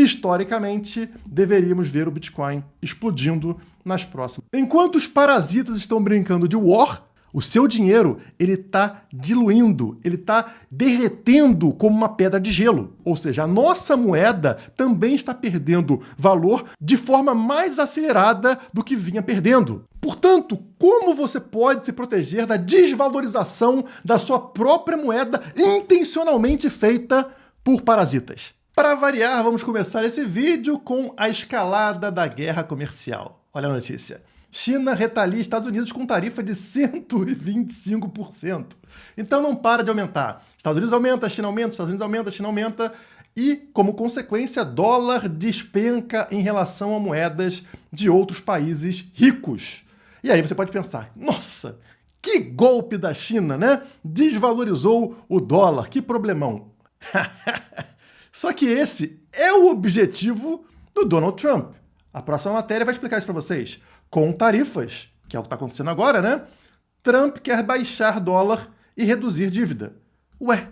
historicamente, deveríamos ver o Bitcoin explodindo nas próximas. Enquanto os parasitas estão brincando de war, o seu dinheiro ele está diluindo, ele está derretendo como uma pedra de gelo. Ou seja, a nossa moeda também está perdendo valor de forma mais acelerada do que vinha perdendo. Portanto, como você pode se proteger da desvalorização da sua própria moeda intencionalmente feita por parasitas? Para variar, vamos começar esse vídeo com a escalada da guerra comercial. Olha a notícia. China retalia Estados Unidos com tarifa de 125%. Então não para de aumentar. Estados Unidos aumenta, China aumenta, Estados Unidos aumenta, China aumenta. E, como consequência, dólar despenca em relação a moedas de outros países ricos. E aí você pode pensar, nossa, que golpe da China, né? Desvalorizou o dólar, que problemão. Só que esse é o objetivo do Donald Trump. A próxima matéria vai explicar isso para vocês. Com tarifas, que é o que está acontecendo agora, né? Trump quer baixar dólar e reduzir dívida. Ué,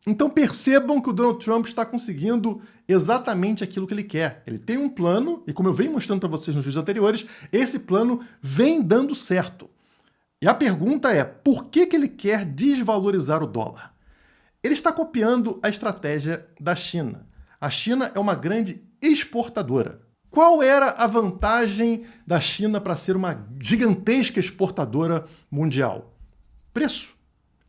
então percebam que o Donald Trump está conseguindo exatamente aquilo que ele quer. Ele tem um plano, e como eu venho mostrando para vocês nos vídeos anteriores, esse plano vem dando certo. E a pergunta é, por que ele quer desvalorizar o dólar? Ele está copiando a estratégia da China. A China é uma grande exportadora. Qual era a vantagem da China para ser uma gigantesca exportadora mundial? Preço.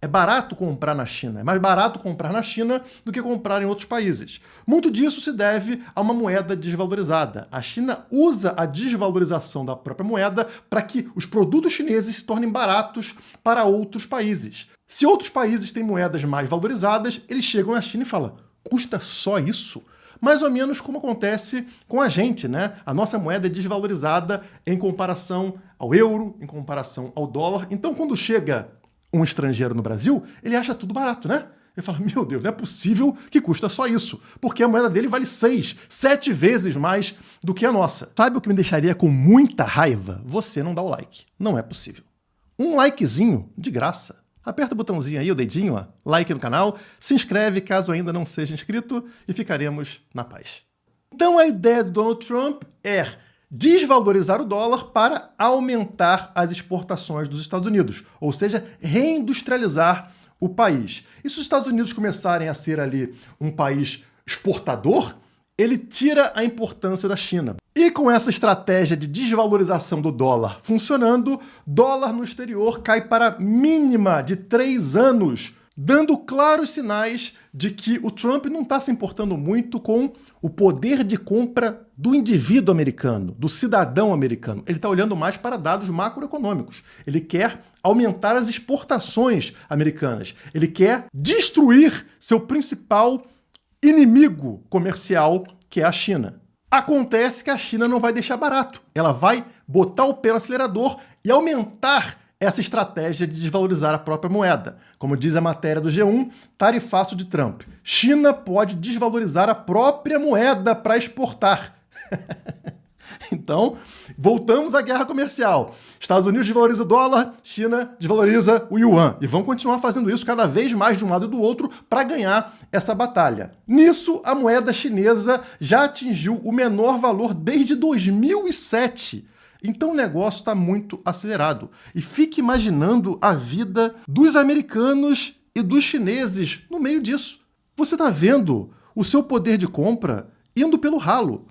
É barato comprar na China. É mais barato comprar na China do que comprar em outros países. Muito disso se deve a uma moeda desvalorizada. A China usa a desvalorização da própria moeda para que os produtos chineses se tornem baratos para outros países. Se outros países têm moedas mais valorizadas, eles chegam na China e falam, custa só isso? Mais ou menos como acontece com a gente, né? A nossa moeda é desvalorizada em comparação ao euro, em comparação ao dólar. Então, quando chega um estrangeiro no Brasil, ele acha tudo barato, né? Ele fala, meu Deus, não é possível que custa só isso, porque a moeda dele vale 6, 7 vezes mais do que a nossa. Sabe o que me deixaria com muita raiva? Você não dá o like. Não é possível. Um likezinho de graça. Aperta o botãozinho aí, o dedinho, ó, like no canal, se inscreve caso ainda não seja inscrito e ficaremos na paz. Então a ideia do Donald Trump é desvalorizar o dólar para aumentar as exportações dos Estados Unidos, ou seja, reindustrializar o país. E se os Estados Unidos começarem a ser ali um país exportador, ele tira a importância da China. E com essa estratégia de desvalorização do dólar funcionando, dólar no exterior cai para a mínima de 3 anos, dando claros sinais de que o Trump não está se importando muito com o poder de compra do indivíduo americano, do cidadão americano. Ele está olhando mais para dados macroeconômicos. Ele quer aumentar as exportações americanas. Ele quer destruir seu principal inimigo comercial, que é a China. Acontece que a China não vai deixar barato. Ela vai botar o pé no acelerador e aumentar essa estratégia de desvalorizar a própria moeda. Como diz a matéria do G1, tarifaço de Trump. China pode desvalorizar a própria moeda para exportar. Então, voltamos à guerra comercial. Estados Unidos desvaloriza o dólar, China desvaloriza o yuan. E vão continuar fazendo isso cada vez mais de um lado e do outro para ganhar essa batalha. Nisso, a moeda chinesa já atingiu o menor valor desde 2007. Então o negócio está muito acelerado. E fique imaginando a vida dos americanos e dos chineses no meio disso. Você está vendo o seu poder de compra indo pelo ralo.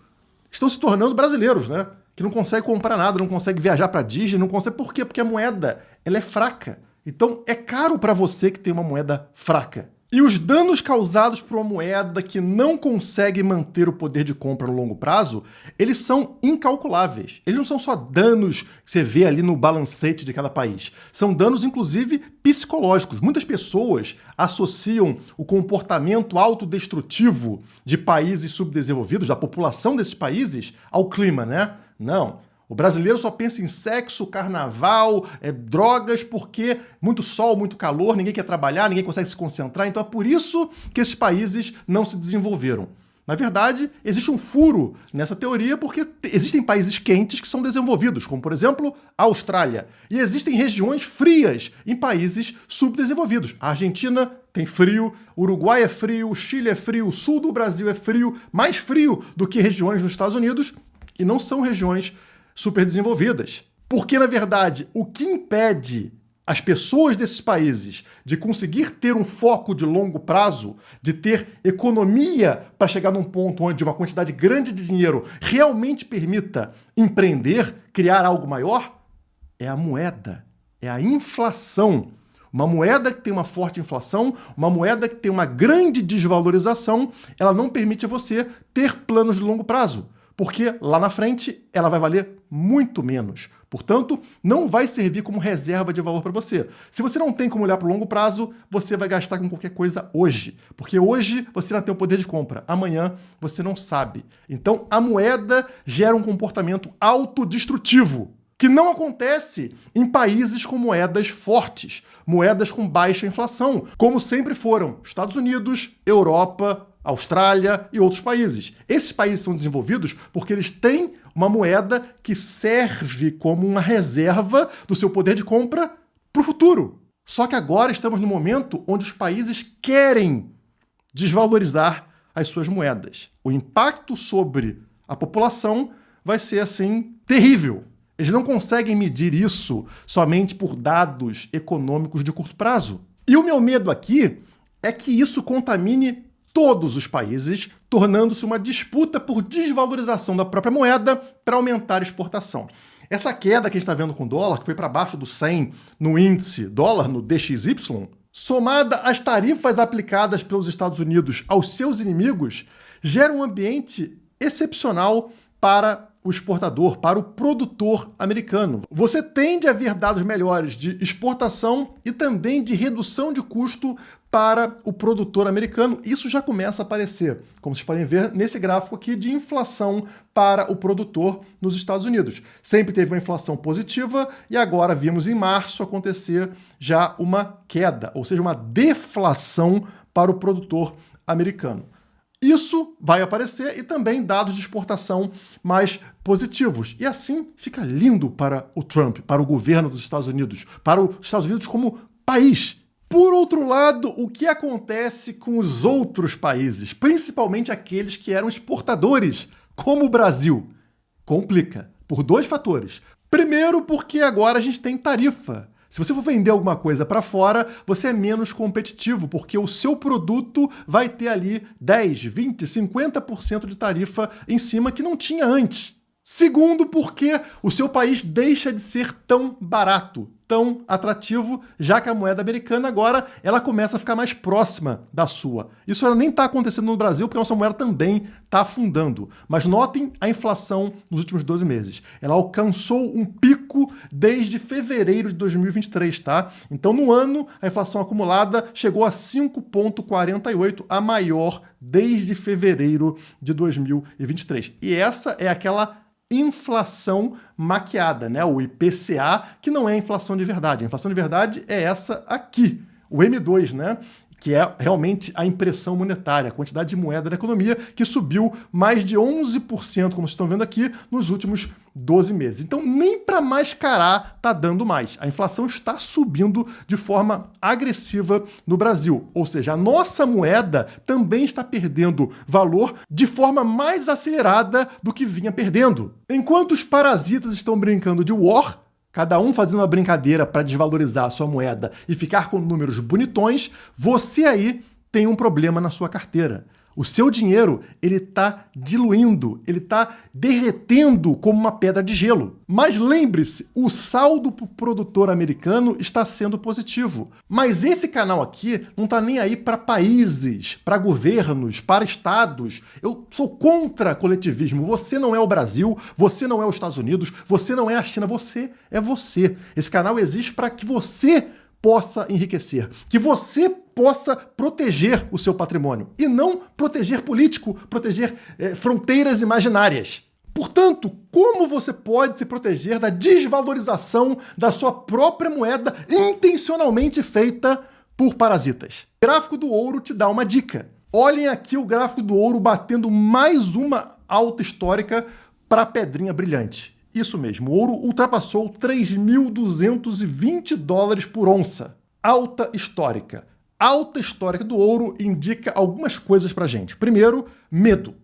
Estão se tornando brasileiros, né? Que não conseguem comprar nada, não conseguem viajar para Disney, não conseguem. Por quê? Porque a moeda ela é fraca. Então é caro para você que tem uma moeda fraca. E os danos causados por uma moeda que não consegue manter o poder de compra no longo prazo, eles são incalculáveis. Eles não são só danos que você vê ali no balancete de cada país. São danos, inclusive, psicológicos. Muitas pessoas associam o comportamento autodestrutivo de países subdesenvolvidos, da população desses países, ao clima, né? Não. O brasileiro só pensa em sexo, carnaval, drogas, porque muito sol, muito calor, ninguém quer trabalhar, ninguém consegue se concentrar. Então é por isso que esses países não se desenvolveram. Na verdade, existe um furo nessa teoria porque existem países quentes que são desenvolvidos, como, por exemplo, a Austrália. E existem regiões frias em países subdesenvolvidos. A Argentina tem frio, Uruguai é frio, Chile é frio, o sul do Brasil é frio, mais frio do que regiões nos Estados Unidos, e não são regiões super desenvolvidas. Porque, na verdade, o que impede as pessoas desses países de conseguir ter um foco de longo prazo, de ter economia para chegar num ponto onde uma quantidade grande de dinheiro realmente permita empreender, criar algo maior, é a moeda, é a inflação. Uma moeda que tem uma forte inflação, uma moeda que tem uma grande desvalorização, ela não permite a você ter planos de longo prazo, porque lá na frente ela vai valer muito menos. Portanto, não vai servir como reserva de valor para você. Se você não tem como olhar para o longo prazo, você vai gastar com qualquer coisa hoje, porque hoje você não tem o poder de compra, amanhã você não sabe. Então, a moeda gera um comportamento autodestrutivo, que não acontece em países com moedas fortes, moedas com baixa inflação, como sempre foram Estados Unidos, Europa, Austrália e outros países. Esses países são desenvolvidos porque eles têm uma moeda que serve como uma reserva do seu poder de compra para o futuro. Só que agora estamos no momento onde os países querem desvalorizar as suas moedas. O impacto sobre a população vai ser, assim, terrível. Eles não conseguem medir isso somente por dados econômicos de curto prazo. E o meu medo aqui é que isso contamine todos os países, tornando-se uma disputa por desvalorização da própria moeda para aumentar a exportação. Essa queda que a gente está vendo com o dólar, que foi para baixo do 100 no índice dólar, no DXY, somada às tarifas aplicadas pelos Estados Unidos aos seus inimigos, gera um ambiente excepcional para o exportador, para o produtor americano. Você tende a ver dados melhores de exportação e também de redução de custo para o produtor americano. Isso já começa a aparecer, como vocês podem ver nesse gráfico aqui de inflação para o produtor nos Estados Unidos. Sempre teve uma inflação positiva e agora vimos em março acontecer já uma queda, ou seja, uma deflação para o produtor americano. Isso vai aparecer e também dados de exportação mais positivos. E assim fica lindo para o Trump, para o governo dos Estados Unidos, para os Estados Unidos como país. Por outro lado, o que acontece com os outros países, principalmente aqueles que eram exportadores, como o Brasil? Complica, por dois fatores. Primeiro, porque agora a gente tem tarifa. Se você for vender alguma coisa para fora, você é menos competitivo, porque o seu produto vai ter ali 10, 20, 50% de tarifa em cima que não tinha antes. Segundo, porque o seu país deixa de ser tão barato, tão atrativo, já que a moeda americana agora ela começa a ficar mais próxima da sua. Isso ela nem está acontecendo no Brasil, porque a nossa moeda também está afundando. Mas notem a inflação nos últimos 12 meses. Ela alcançou um pico desde fevereiro de 2023, tá? Então, no ano, a inflação acumulada chegou a 5,48, a maior desde fevereiro de 2023. E essa é aquela inflação maquiada, né? O IPCA, que não é a inflação de verdade. A inflação de verdade é essa aqui, o M2, né? Que é realmente a impressão monetária, a quantidade de moeda da economia, que subiu mais de 11%, como vocês estão vendo aqui, nos últimos 12 meses. Então, nem para mascarar está dando mais. A inflação está subindo de forma agressiva no Brasil. Ou seja, a nossa moeda também está perdendo valor de forma mais acelerada do que vinha perdendo. Enquanto os parasitas estão brincando de war, cada um fazendo uma brincadeira para desvalorizar a sua moeda e ficar com números bonitões, você aí tem um problema na sua carteira. O seu dinheiro, ele está diluindo, ele está derretendo como uma pedra de gelo. Mas lembre-se, o saldo para o produtor americano está sendo positivo. Mas esse canal aqui não está nem aí para países, para governos, para estados. Eu sou contra coletivismo. Você não é o Brasil, você não é os Estados Unidos, você não é a China, você é você. Esse canal existe para que você possa enriquecer, que você possa proteger o seu patrimônio e não proteger político, proteger fronteiras imaginárias. Portanto, como você pode se proteger da desvalorização da sua própria moeda intencionalmente feita por parasitas? O gráfico do ouro te dá uma dica. Olhem aqui o gráfico do ouro batendo mais uma alta histórica para a pedrinha brilhante. Isso mesmo, o ouro ultrapassou $3.220 por onça. Alta histórica. alta histórica do ouro indica algumas coisas pra gente. Primeiro, medo.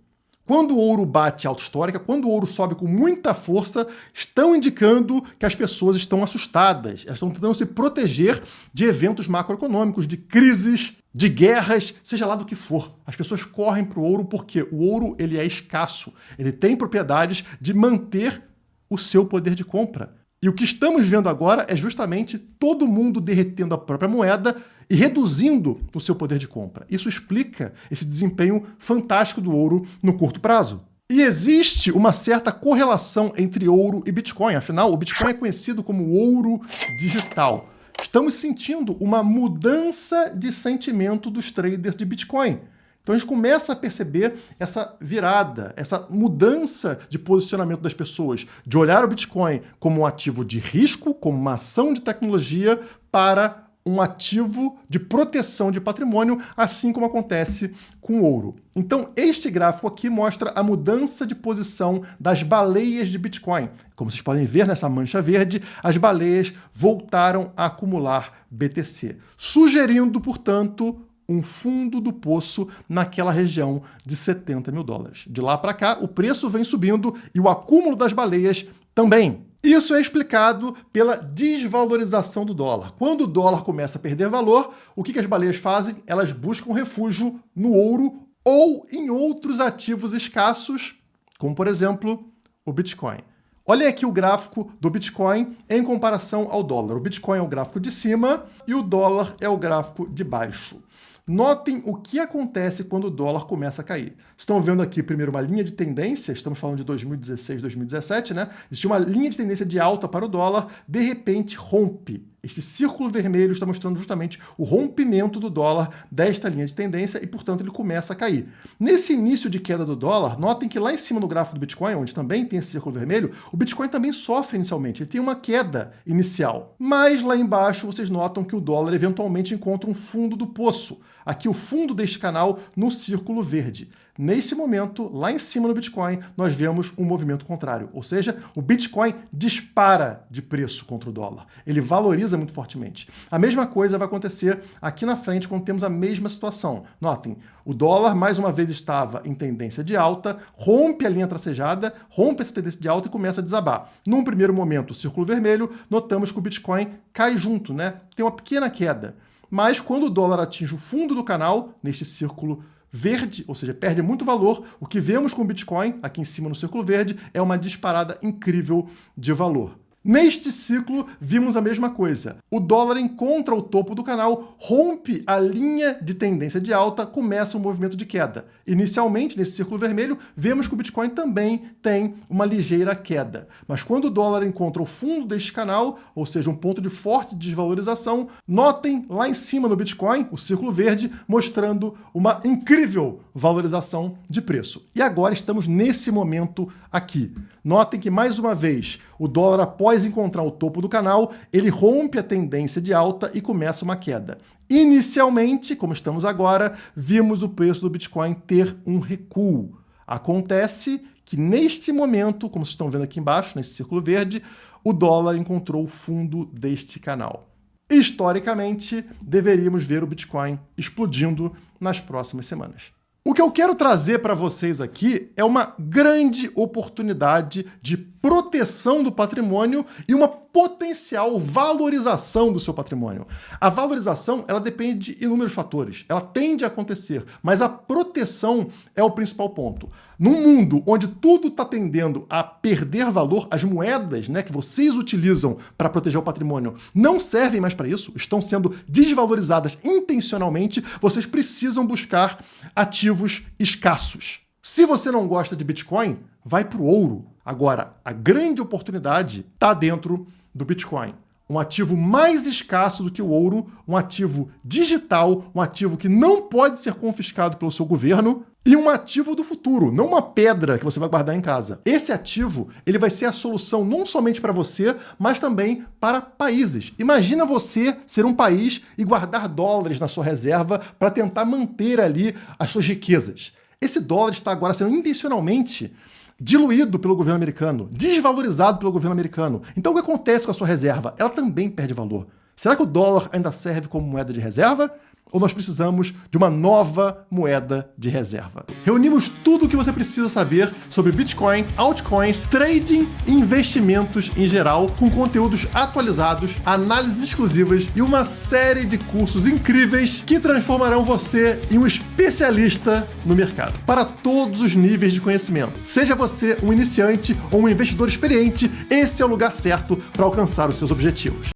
Quando o ouro bate alta histórica, quando o ouro sobe com muita força, estão indicando que as pessoas estão assustadas. Elas estão tentando se proteger de eventos macroeconômicos, de crises, de guerras, seja lá do que for. As pessoas correm para o ouro porque o ouro ele é escasso. Ele tem propriedades de manter o seu poder de compra. E o que estamos vendo agora é justamente todo mundo derretendo a própria moeda e reduzindo o seu poder de compra. Isso explica esse desempenho fantástico do ouro no curto prazo. E existe uma certa correlação entre ouro e Bitcoin. Afinal, o Bitcoin é conhecido como ouro digital. Estamos sentindo uma mudança de sentimento dos traders de Bitcoin. Então a gente começa a perceber essa virada, essa mudança de posicionamento das pessoas, de olhar o Bitcoin como um ativo de risco, como uma ação de tecnologia, para um ativo de proteção de patrimônio, assim como acontece com o ouro. Então, este gráfico aqui mostra a mudança de posição das baleias de Bitcoin. Como vocês podem ver nessa mancha verde, as baleias voltaram a acumular BTC, sugerindo, portanto, um fundo do poço naquela região de 70 mil dólares. De lá para cá, o preço vem subindo e o acúmulo das baleias também. Isso é explicado pela desvalorização do dólar. Quando o dólar começa a perder valor, o que as baleias fazem? Elas buscam refúgio no ouro ou em outros ativos escassos, como, por exemplo, o Bitcoin. Olha aqui o gráfico do Bitcoin em comparação ao dólar. O Bitcoin é o gráfico de cima e o dólar é o gráfico de baixo. Notem o que acontece quando o dólar começa a cair. Estão vendo aqui primeiro uma linha de tendência, estamos falando de 2016, 2017, né? Existia uma linha de tendência de alta para o dólar, de repente rompe. Este círculo vermelho está mostrando justamente o rompimento do dólar desta linha de tendência e, portanto, ele começa a cair. Nesse início de queda do dólar, notem que lá em cima no gráfico do Bitcoin, onde também tem esse círculo vermelho, o Bitcoin também sofre inicialmente, ele tem uma queda inicial. Mas lá embaixo vocês notam que o dólar eventualmente encontra um fundo do poço. Aqui o fundo deste canal no círculo verde. Neste momento, lá em cima no Bitcoin, nós vemos um movimento contrário. Ou seja, o Bitcoin dispara de preço contra o dólar. Ele valoriza muito fortemente. A mesma coisa vai acontecer aqui na frente quando temos a mesma situação. Notem, o dólar mais uma vez estava em tendência de alta, rompe a linha tracejada, rompe essa tendência de alta e começa a desabar. Num primeiro momento, o círculo vermelho, notamos que o Bitcoin cai junto, né? Tem uma pequena queda. Mas quando o dólar atinge o fundo do canal, neste círculo verde, ou seja, perde muito valor, o que vemos com o Bitcoin, aqui em cima no círculo verde, é uma disparada incrível de valor. Neste ciclo, vimos a mesma coisa. O dólar encontra o topo do canal, rompe a linha de tendência de alta, começa um movimento de queda. Inicialmente, nesse círculo vermelho, vemos que o Bitcoin também tem uma ligeira queda. Mas quando o dólar encontra o fundo deste canal, ou seja, um ponto de forte desvalorização, notem lá em cima no Bitcoin, o círculo verde, mostrando uma incrível valorização de preço. E agora estamos nesse momento aqui. Notem que, mais uma vez, o dólar, após encontrar o topo do canal, ele rompe a tendência de alta e começa uma queda. Inicialmente, como estamos agora, vimos o preço do Bitcoin ter um recuo. Acontece que, neste momento, como vocês estão vendo aqui embaixo, nesse círculo verde, o dólar encontrou o fundo deste canal. Historicamente, deveríamos ver o Bitcoin explodindo nas próximas semanas. O que eu quero trazer para vocês aqui é uma grande oportunidade de proteção do patrimônio e uma potencial valorização do seu patrimônio. A valorização, ela depende de inúmeros fatores, ela tende a acontecer, mas a proteção é o principal ponto. Num mundo onde tudo está tendendo a perder valor, as moedas, né, que vocês utilizam para proteger o patrimônio não servem mais para isso, estão sendo desvalorizadas intencionalmente, vocês precisam buscar ativos escassos. Se você não gosta de Bitcoin, vai para o ouro. Agora, a grande oportunidade está dentro do Bitcoin. Um ativo mais escasso do que o ouro, um ativo digital, um ativo que não pode ser confiscado pelo seu governo e um ativo do futuro, não uma pedra que você vai guardar em casa. Esse ativo, ele vai ser a solução não somente para você, mas também para países. Imagina você ser um país e guardar dólares na sua reserva para tentar manter ali as suas riquezas. Esse dólar está agora sendo intencionalmente diluído pelo governo americano, desvalorizado pelo governo americano. Então o que acontece com a sua reserva? Ela também perde valor. Será que o dólar ainda serve como moeda de reserva? ou nós precisamos de uma nova moeda de reserva? Reunimos tudo o que você precisa saber sobre Bitcoin, altcoins, trading e investimentos em geral, com conteúdos atualizados, análises exclusivas e uma série de cursos incríveis que transformarão você em um especialista no mercado, para todos os níveis de conhecimento. Seja você um iniciante ou um investidor experiente, esse é o lugar certo para alcançar os seus objetivos.